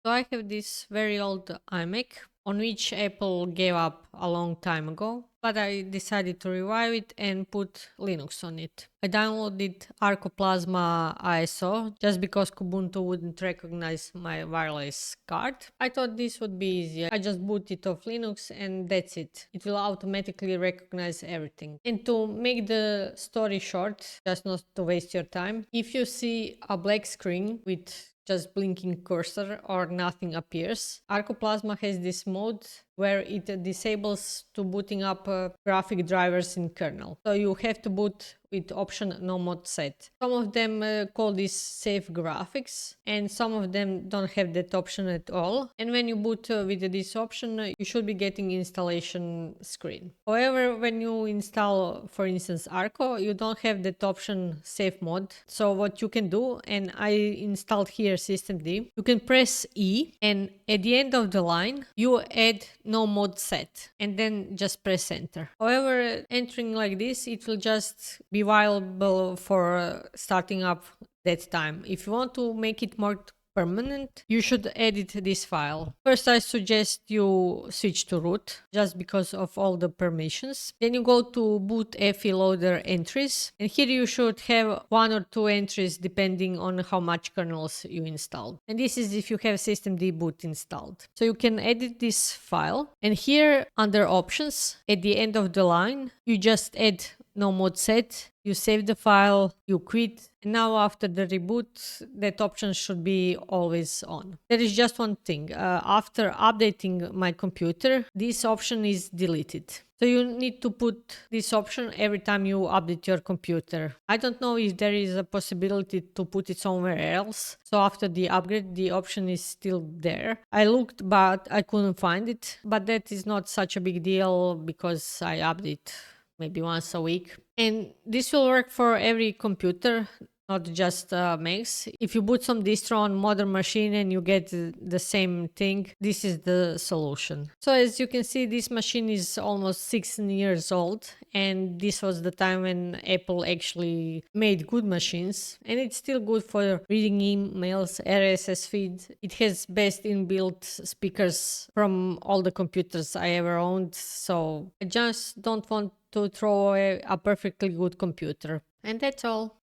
So I have this very old iMac on which Apple gave up a long time ago, but I decided to revive it and put Linux on it. I downloaded Arco Plasma ISO just because Kubunutu wouldn't recognize my wireless card. I thought this would be easy. I just boot it off Linux and that's it. It will automatically recognize everything. And to make the story short, just not to waste your time, if you see a black screen with just blinking cursor or nothing appears, Arco Plasma has this mode where it disables to booting up graphic drivers in kernel. So you have to boot with option nomodeset. Some of them call this safe graphics and some of them don't have that option at all. And when you boot with this option, you should be getting installation screen. However, when you install, for instance, Arco, you don't have that option safe mode. So what you can do, and I installed here systemd, you can press E and at the end of the line, you add nomodeset and then just press enter. However, entering like this, it will just be viable for starting up that time. If you want to make it more permanent, you should edit this file. First, I suggest you switch to root just because of all the permissions. Then you go to boot FE loader entries, and here you should have 1 or 2 entries depending on how much kernels you installed. And this is if you have systemd boot installed. So you can edit this file, and here under options at the end of the line you just add nomodeset, you save the file, you quit, and now after the reboot, that option should be always on. There is just one thing. After updating my computer, this option is deleted. So you need to put this option every time you update your computer. I don't know if there is a possibility to put it somewhere else. So after the upgrade, the option is still there. I looked, but I couldn't find it. But that is not such a big deal because I update maybe once a week. And this will work for every computer, not just Macs. If you boot some distro on modern machine and you get the same thing, this is the solution. So as you can see, this machine is almost 16 years old, and this was the time when Apple actually made good machines, and it's still good for reading emails, RSS feed. It has best inbuilt speakers from all the computers I ever owned, so I just don't want to throw away a perfectly good computer. And that's all.